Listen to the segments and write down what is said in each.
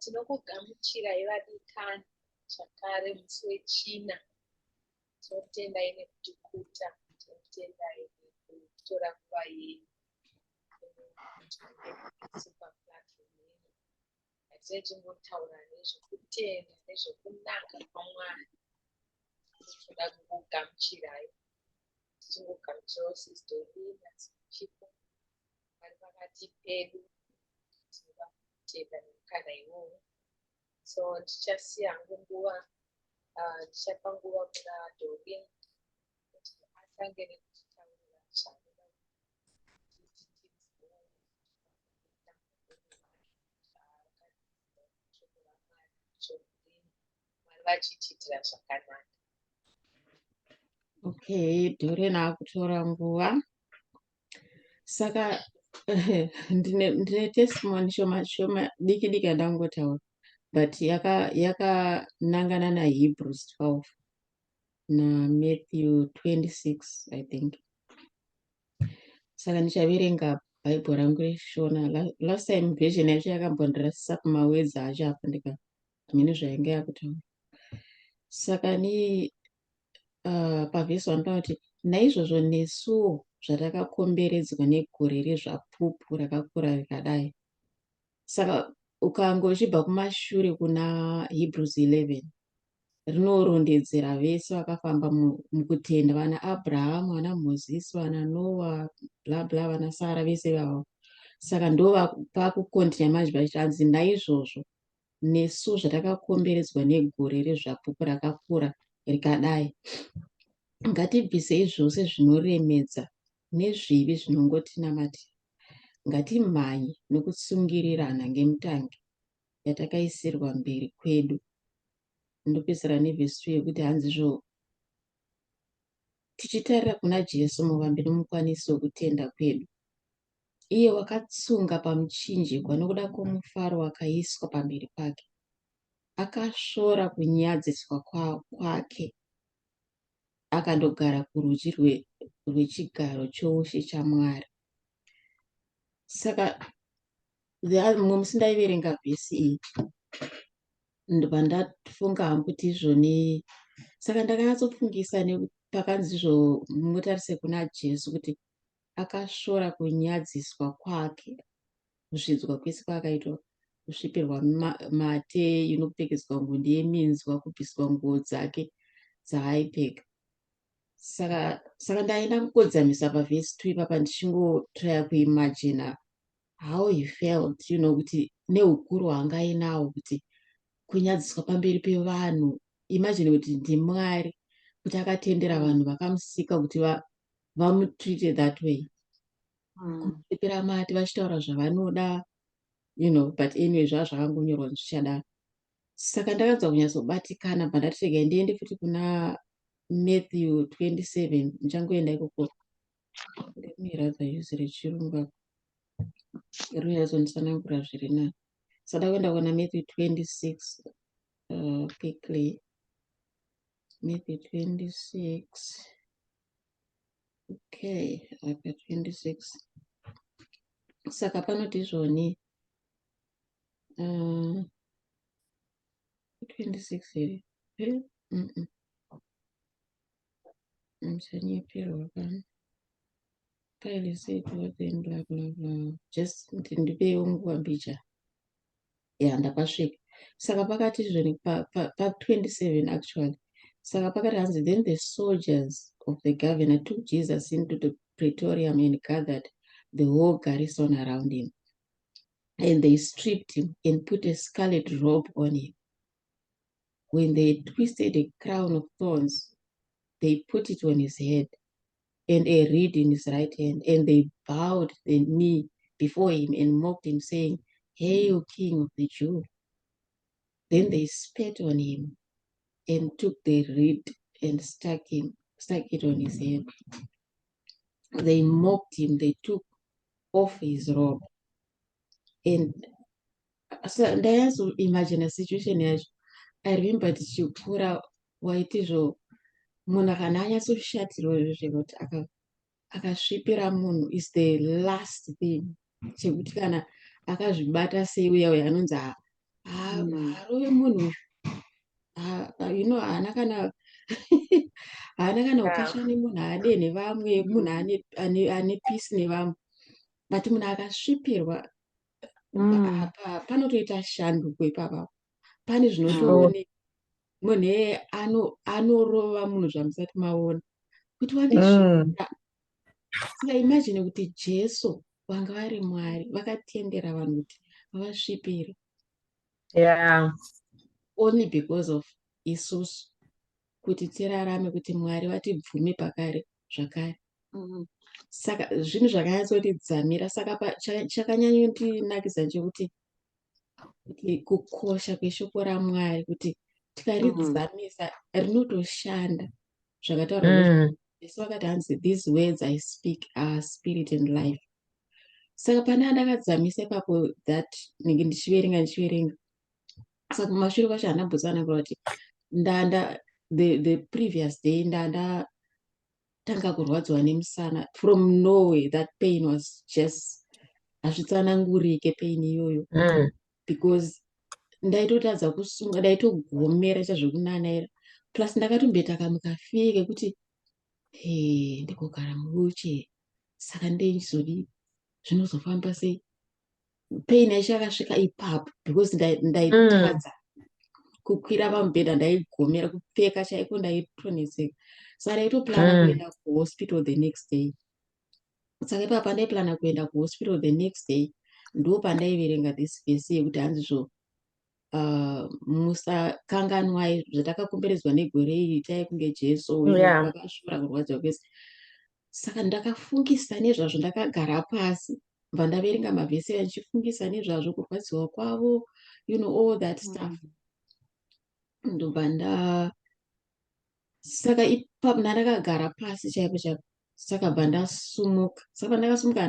tinokugamuchirai vadikani zvakare musi wechina. Tinotendai nekutikuta, tinotendai nekutora nguva yenyu sepaplatform yenyu. Atisai tingotaura nezvekutenda nezvekunaka kwaMwari. Tinoda kukugamuchirai. Tichingogamuchirawo Sister Doreen naSister Chipo vari pakati pedu. Tinoda kutenda nemukana iwowo. So ndichasiya hangu nguva, ndichapa nguva kuna Doreen kuti atange nekutitaurira zvaanoda Mwari vachitiitira zvakanaka. Okay, Doreen akutora nguva. Saka ndine testimony shoma diki diki ndangotaura, but yakanangana naHebrews 12 naMatthew 26 I think. Saka ndichaverenga bhaibheri rangu reshona. Last time version yacho yakambondirasisa kumawedzi acho apo ndikamhene zvainge yakutaura. Saka ni pavhesi 1 panoti naizvozvo nesuwo zvatakakomberedzwa negore rezvapupu rakakura rikadai. Saka ukanga uchibva kumashure kuna Hebrews 11 rinorondedzera vese vakafamba mukutenda, vana Abrahamu, vana Mozisi, vana Noa, bla bla, vana Sara, vese vavo. Saka ndo pakukontinya manje vachanzi naizvozvo nesu zvatakakomberedzwa negore rezvapupu rakakura rikadai, ngatibvisei zvose zvinoremedza nezvivi zvinongotinamatira, ngatimhanye nokusungirirana ngemutange yatakaisirwa mberi kwedu. Ndopedzisira nevhesi 2 yekuti hanzizvo tichitarira kuna Jesu muvambi nomukwanisi wokutenda kwedu, iye wakatsunga pamuchinjikwa nokuda kwomufaro wakaiswa pamberi pake, akasvora kunyadziswa kwake, akandogara kurudyi rwechigaro choushe chaMwari. Saka mumwe musi ndaiverenga vhesi iyi ndobva ndafunga hangu kuti izvoni. Saka ndakanyatsopfungisa pakanzi izvo mutarise kuna Jesu kuti akasvora kunyadziswa kwake, kuzvidzwa kwese kwaakaitwa, kusvipirwa mate, kupfekedzwa ngundi yeminzwa, kubviswa nguo dzake dzaaipfeka. Saka ndaenda kukodzamisa pavhesi 2 ipapa ndichingotraya kuimagina how he felt, kuti neukuru hwaangainawo kuti kunyadziswa pamberi pevanhu. Imagine kuti ndiMwari, kuti akatendera vanhu vakamusika kuti vamutreated that way, kumusipira mate vachitaura zvavanoda, but anyway zvazvakangonyorwa zvichadaro. Saka ndakanzwa kunyatsobatikana pandati regai ndiende futi kuna Matthew 27, ndichangoenda ikoko. Let me rather use rechirungu rinyatsondisanangura zviri nani. Saka ndakuenda kuna Matthew 26 quickly. Matthew 26. Okay, apa 26. Saka panoti zvoni 26 here. Msanyepirwa pano. Pile said what then blah blah blah. Just ndipewo nguva mbicha. Ndakasvika. Saka pakati zvoni pa 27 actually. Saka pakati hanzi, then the soldiers of the governor took Jesus into the praetorium and gathered the whole garrison around him. And they stripped him and put a scarlet robe on him. When they twisted a crown of thorns, they put it on his head and a reed in his right hand. And they bowed the knee before him and mocked him, saying, "Hail, King of the Jews." Then they spat on him and took the reed and stuck it on his head. They mocked him, they took off his robe. And so ndayatso imagine a situation yacho. I remember tichikura waitizvo munhu kana anyatsoshatirwa zvekuti akasvipira munhu is the last thing, chekuti kana akazvibata sei uya anonzi harove munhu haana kana haana kana Yeah. ukasha nemunhu ade nevamwe, munhu ane pisi nevamwe, but munhu akasvipirwa apa panotoita shanduko ipapapo. Pane zvinotooneka. Munhu iyeye anorova munhu zvamusati maona kuti wandisvipira. Saka imagine kuti Jesu vanga vari Mwari vakatendera vanhu kuti vavasvipire Yeah. only because of isusu kuti tirarame, kuti Mwari vatibvume pakare zvakare. Saka zvinhu zvakanyatsotidzamira. Saka chakanyanyondinakisa ndechekuti kukosha kweshoko raMwari, kuti tikaridzamisa rinotoshanda zvakataurwa Jesu vakati hanzi these words I speak are spirit and life. Saka pane andakadzamisa ipapo that ndinenge ndichiverenga. Saka kumashure kwacho handambotsanangura kuti the previous day ndatanga kurwadziwa nemusana from nowhere. That pain was just hazvitsanangurike pain iyoyo because ndaitotadza kusunga, ndaitogomera chazvokunanaira, plus ndakatombetaka mukafike kuti ndikogara muwheelchair. Saka ndechizodii zvinozofamba sei? Pain yacho yakasvika ipapo because ndaitadza kukwira pamubhedha, ndaigomera, kupfeka chaiko ndaitonetseka. Saka ndaitoplana kuenda kuhospital the next day. Saka ipapa ndaiplana kuenda kuhospital the next day, ndo pandaiverenga this verse yekuti hanzizvo musakanganwai zvatakakomberedzwa negore iri, itai kunge Jesu vakashora kurwadziwa kwese. Saka ndakafungisa nezvazvo, ndakagara pasi bva ndaverenga mavhesi achichifungisa nezvazvo kurwadziwa kwavo, all that stuff. Ndobva saka ipapo ndakagara pasi chaipo chaipo. Saka bva ndasumuka. Saka pandakasumuka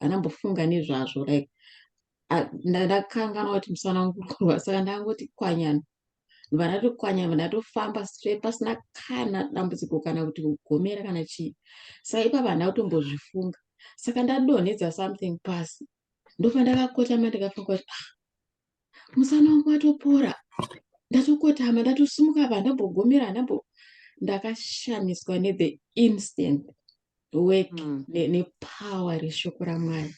handambofunga nezvazvo, like ndakanganwa kuti musana wangu kurwa. Saka ndangoti kwanyana, ndobva ndatokwanya, ndatofamba straight pasina kana dambudziko kana kuti kugomera kana chii. Saka ipapo handatombozvifunga. Saka ndadonhedza something pasi, ndobva ndakakotama ndikafunga kuti musana wangu watopora. Ndatokotama, ndatosumuka, handambogomera, ndakashamiswa the instant work nepower reshoko raMwari,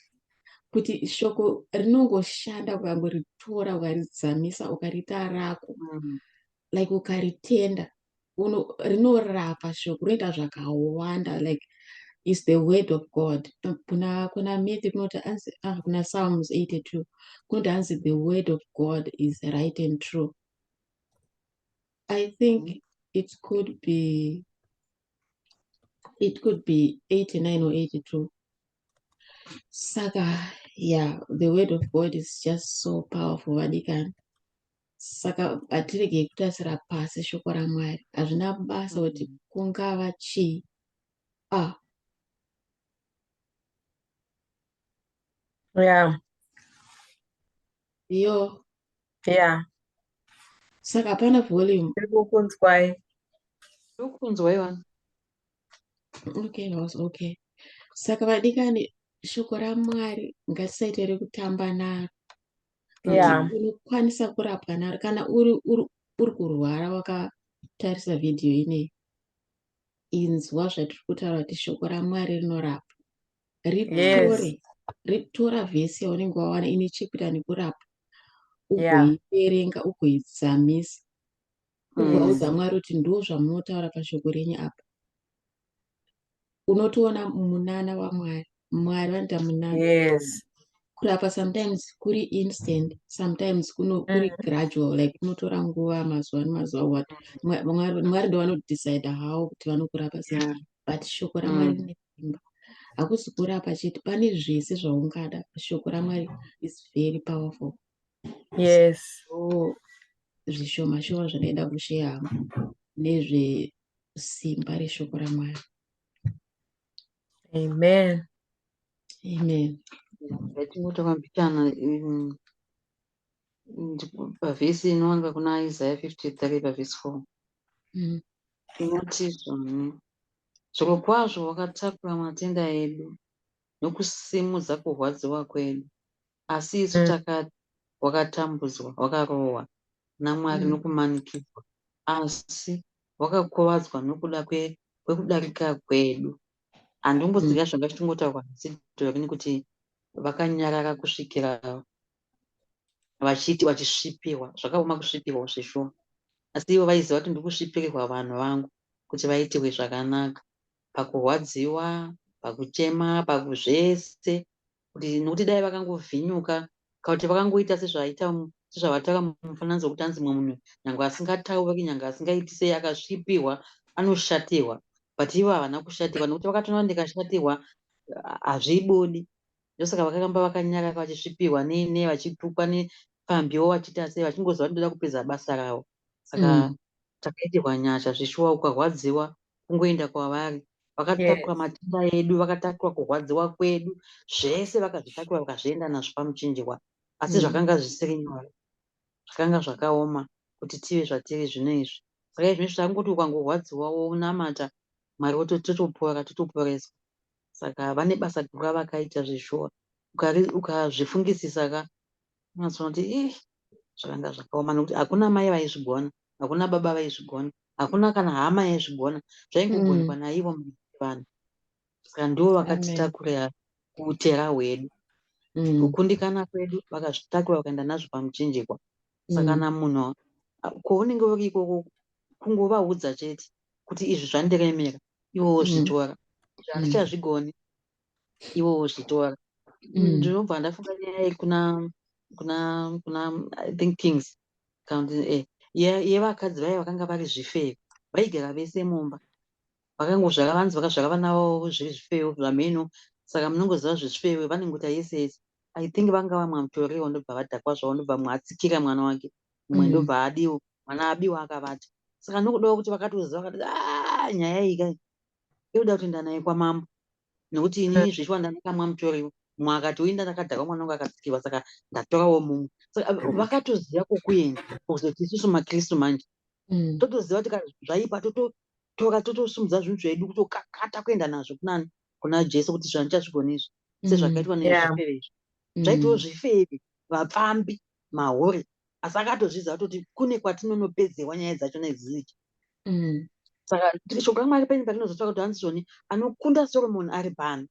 kuti shoko rinongoshanda ukangoritora ukaridzamisa ukariita rako, like ukaritenda, rinorapa. Shoko rinoita zvakawanda, like is the word of God. Kuna Matthew kunoti kuna Psalms 82 kunoti hanzi the word of God is right and true. I think it could be 89 or 82. Saka, yeah, the word of God is just so powerful, vadikani. Saka atirege kutasira pasi shoko raMwari. Hazvina basa kuti kungava chii. Yeah. Yo. Yeah. Saka pana volume. Okay. Saka vadikani, shoko raMwari ngatisaite rekutamba naro. Unokwanisa kurapwa naro kana uri kurwara wakatarisa vhidhiyo ineyi. Inzwa zvatiri kutaura kuti shoko raMwari rinorapa. Ritora vhesi yaunenge wawana ine chekuita nekurapa, ugoiverenga, ugoidzamisa, ugoudza Mwari kuti ndo zvamunotaura pashoko renyu apa. Unotoona munana waMwari. Mwari vanoita munana. Kurapa sometimes kuri instant, sometimes kuri gradual, like kunotora nguva, mazuva nemazuva. What Mwari ndo vanodecide how kuti vanokurapa sei, but shoko raMwari rine simba. Hakusi kurapa chete, pane zvese zvaungada. Shoko raMwari is very powerful. So zvishoma shoma zvinoenda kusheya nezvesimba reshoko raMwari. Amen. Takambitana pavhesi inowanikwa kuna Isaiah 53 pavhesi 4 inoti zvirokwazvo wakatakura matenda edu nokusimudza kurwadziwa kwedu, asi isu takati wakatambudzwa, wakarohwa naMwari nokumanikidzwa, asi wakakuvadzwa nokuda kwekudarika kwedu. Handimboziva zvanga chitongotaurwa naSidhorini kuti vakanyarara kusvikira vachisvipirwa. Zvakaoma kusvipirwa zvishoma, asi ivo vaiziva kuti ndikusvipirirwa vanhu vangu kuti vaitirwe zvakanaka pakurwadziwa, pakuchema, pakuzvese, kuti nokuti dai vakangovhinyuka kuti vakangoita sezvavataura mumufananidzo wekuti hanzi mumwe munhu nyange asingatauri, nyange asingaiti sei, akasvipirwa anoshatirwa. But ivo havana kushatirwa nokuti vakatoona ndikashatirwa hazvibodi. Ndosaka vakakamba vakanyarara vachisvipirwa vachitukwa nepambiwo vachiita sei, vachingoziva kuti ndoda kupedza basa ravo. Saka takaitirwa nyasha zvishuwa, ukarwadziwa kungoenda kwavari. Vakatakurwa matenda edu, vakatakurwa kurwadziwa kwedu, zvese vakazvitakura vakazvienda nazvo pamuchinjikwa, asi zvakanga zvisiri nyore, zvakanga zvakaoma kuti tive zvatiri zvino izvi. Saka izvi zvakangoti ukangorwadziwa wonamata Mwari totoporeswa. Saka vane basa guru ravakaita zvishuwa, ukazvifungisisa ka unoziva kuti zvakanga zvakaoma, nokuti hakuna mai vaizvigona, hakuna baba vaizvigona, hakuna kana hama yaizvigona, zvaingogonwa naivo vanhu. Saka ndivo vakatitakura kuutera hwedu, kukundikana kwedu, vakazvitakura vakaenda nazvo pamuchinjikwa. Saka kana munhu kwaunenge uri ikoko, kungovaudza chete kuti izvi zvandiremera, ivowo zvitora. Handichazvigoni, ivowo zvitora. Ndinobva ndafunga nyaya kuna I think Kings yevakadzi vaya vakanga vari zvifeyo, vaigara vese mumba, vanzi vakazvara vana vavo zviri zvifeyo zvamheno. Saka munongoziva zvezvifeyo vanengota yese yese. I think vanga vamwe mutoriwo ndobva vadhakwa zvavo, ndobva mwatsikira mwana wake, mumwe ndobva adiwa, mwana abiwa akavata. Saka nokudawo kuti vakatoziva vakati nyaya iyi kai yoda kutoenda naye kwamambo, nokuti inini zvishuwa ndandakamwa mutoriwo, mumwe akati uinda ndakadhakwa mwana wangu akatsikirwa, saka ndatorawo mumwe. Saka vakatoziva kokuenda, kuzoti isusu maKristu manje totoziva kuti zvaipa tototora totosumudza zvinhu zvedu kutokakata kuenda nazvo kuna Jesu kuti izvi handichazvigoni izvi, sezvakaitwa nezvifeve izvi. Zvaitowo zvifeve, vapfambi, mahore, asi akatozviziva kuti kune kwatinonopedzewa nyaya dzachona idzichi. Saka shoko raMwari penyu parinozotaura kuti hanzi zvoni anokunda Soromoni ari pano.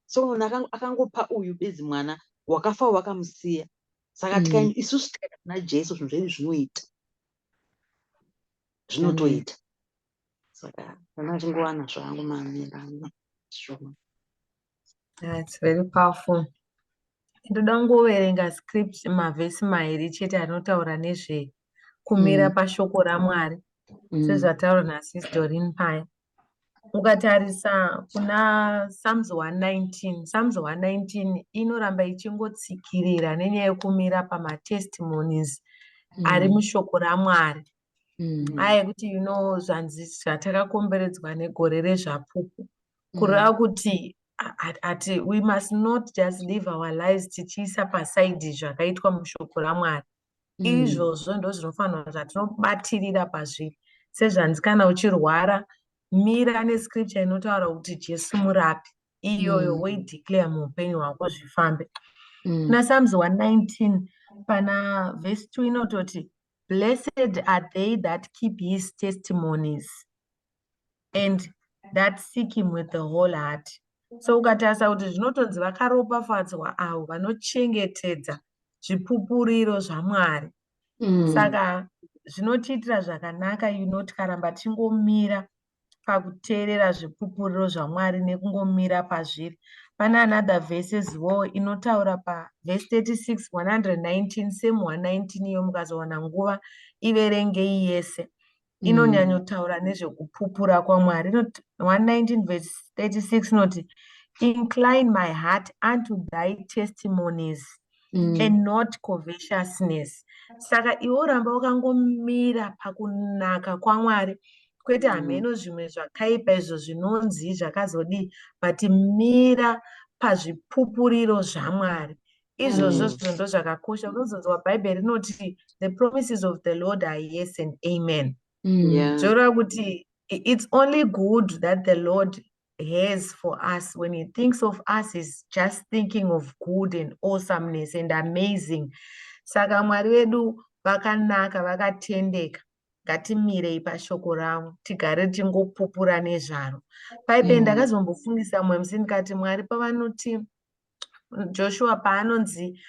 Soromoni akangopa uyu bedzi mwana wakafawo wakamusiya. Saka isusu tikaenda kuna Jesu zvinhu zvedu zvinotoita. Saka ndanga ndichingowana zvangu mamira. That's very powerful. Ndoda kungoverenga script mavhesi mairi chete anotaura nezve kumira pashoko raMwari sezvataura naSis Doreen paya. Ukatarisa kuna Psalms 119, Psalms 119 inoramba ichingotsikirira nenyaya yekumira pamatestimonies ari mushoko raMwari. Aya kuti zvanzi zvatakakomberedzwa negore rezvapupu, kureva kuti ati we must not just live our lives tichiisa pasaidi zvakaitwa mushoko raMwari. Izvozvo ndo zvinofanirwa zvatinobatirira pazviri. Sezvanzi kana uchirwara, mira nescripture inotaura kuti Jesu murapi, iyoyo woideclare muupenyu hwako zvifambe. Kuna Psalms 119 pana verse 2 inototi, blessed are they that keep his testimonies and that seek him with the whole heart. So ukatarisa kuti zvinotonzi vakaropafadzwa avo vanochengetedza zvipupuriro zvaMwari. Saka zvinotiitira zvakanaka tikaramba tingomira pakuteerera zvipupuriro zvaMwari nekungomira pazviri. Pana another verses inotaura verse 36, 119, same 119 iyo mukazowana nguva iverengei yese. Inonyanyotaura nezvekupupura kwaMwari. 119 verse 36 inoti, incline my heart unto thy testimonies and not covetousness. Saka iwo ramba wakangomira pakunaka kwaMwari, kwete hameno zvimwe zvakaipa izvo zvinonzi zvakazodii, but mira pazvipupuriro zvaMwari. Izvozvo ndo zvakakosha. Unozonzwa Bhaibheri rinoti the promises of the Lord are yes and amen. Zvoreva kuti it's only good that the Lord has for us. When he thinks of us, he's just thinking of good and awesomeness and amazing. Saka Mwari wedu vakanaka, vakatendeka. Ngatimirei pashoko ravo, tigare tingopupura nezvaro. Paipe ndakazombofungisa mumwe musi ndikati Mwari pavanoti Joshua paanonzi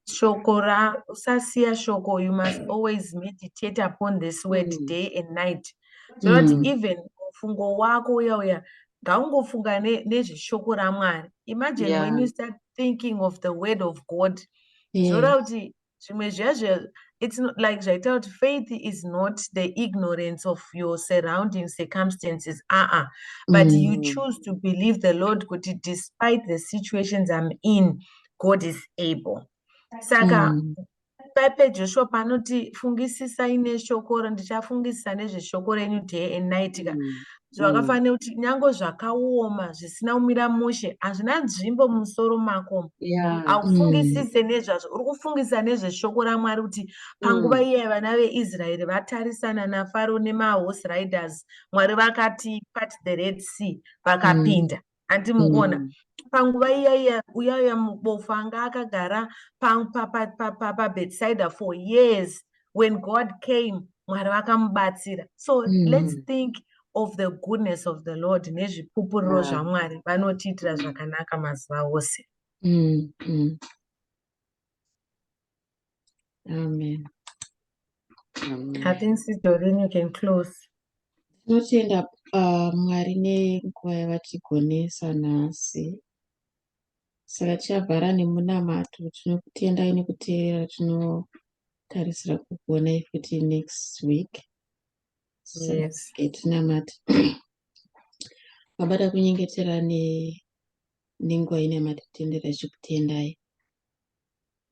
shoko usasiya shoko, you must always meditate upon this word day and night. Zvinoti even mufungo wako uya ngaungofunga nezveshoko raMwari. Imagine when you start thinking of the word of God. Zvora kuti zvimwe zvezvo, it's not like zvaita kuti faith is not the ignorance of your surrounding circumstances, but you choose to believe the Lord kuti despite the situations I'm in, God is able. Saka paipe Joshua panoti fungisisai neshoko, ndichafungisisa nezveshoko renyu day and night ka. Zvakafanira kuti nyange zvakaoma zvisina kumira mushe, hazvina nzvimbo mumusoro mako. Aufungisise nezvazvo, uri kufungisa nezveshoko raMwari kuti panguva iya vana veIsraeri vatarisana naFaro nemahorse riders, Mwari vakati part the Red Sea vakapinda. Andi mukuona panguva iya uya mubofu anga akagara paBethsaida for years, when God came, Mwari vakamubatsira. So let's think of the goodness of the Lord nezvipupuriro zvaMwari vanotiitira zvakanaka mazuva ose. Amen. I think Sister Doreen, you can close. Tinotenda Mwari nenguva yavatigonesa nhasi. Saka tichavhara nemunamato. Tinokutendai nekuteerera. Tinotarisira kugonai futi next week. Yes. Tinamata. Mabada kunyengetera nenguva ine matitendera chikutendai.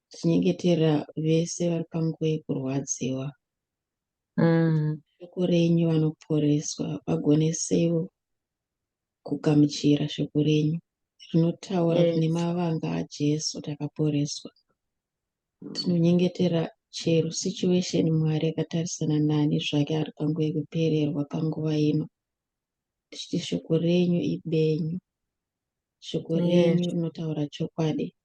Tinyengetera vese vari panguva yekurwadziwa. Shoko renyu vanoporeswa, vagonesewo kugamuchira shoko renyu rinotaura kuti nemavanga aJesu takaporeswa. Tinonyengetera chero situation Mwari yakatarisana nani zvake ari panguva yekupererwa panguva ino, tichiti shoko renyu ibenyu, shoko renyu rinotaura chokwadi.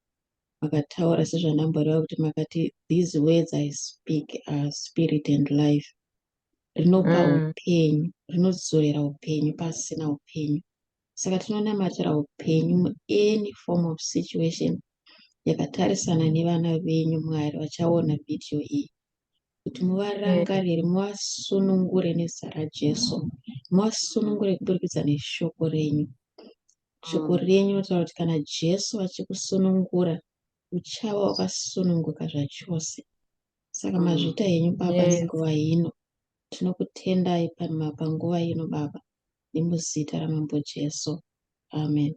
Makataura sezvanamboreva kuti makati these words I speak are spirit and life. Rinopa upenyu, rinodzorera upenyu pasina upenyu. Saka tinonamatira upenyu mu any form of situation yakatarisana nevana venyu Mwari vachaona video iyi, kuti muvarangarire, muvasunungure nezita raJesu, muvasunungure kuburikidza neshoko renyu. Shoko renyu rinotaura kuti kana Jesu achikusunungura uchava wakasununguka zvachose. Saka mazvita henyu Baba nenguva ino, tinokutendai panguva ino Baba, nemuzita ramambo Jesu. Amen.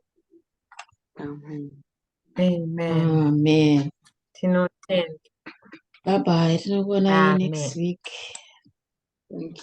Amen. Amen. Tinotenda. Bye bye. Tinokuonai next week.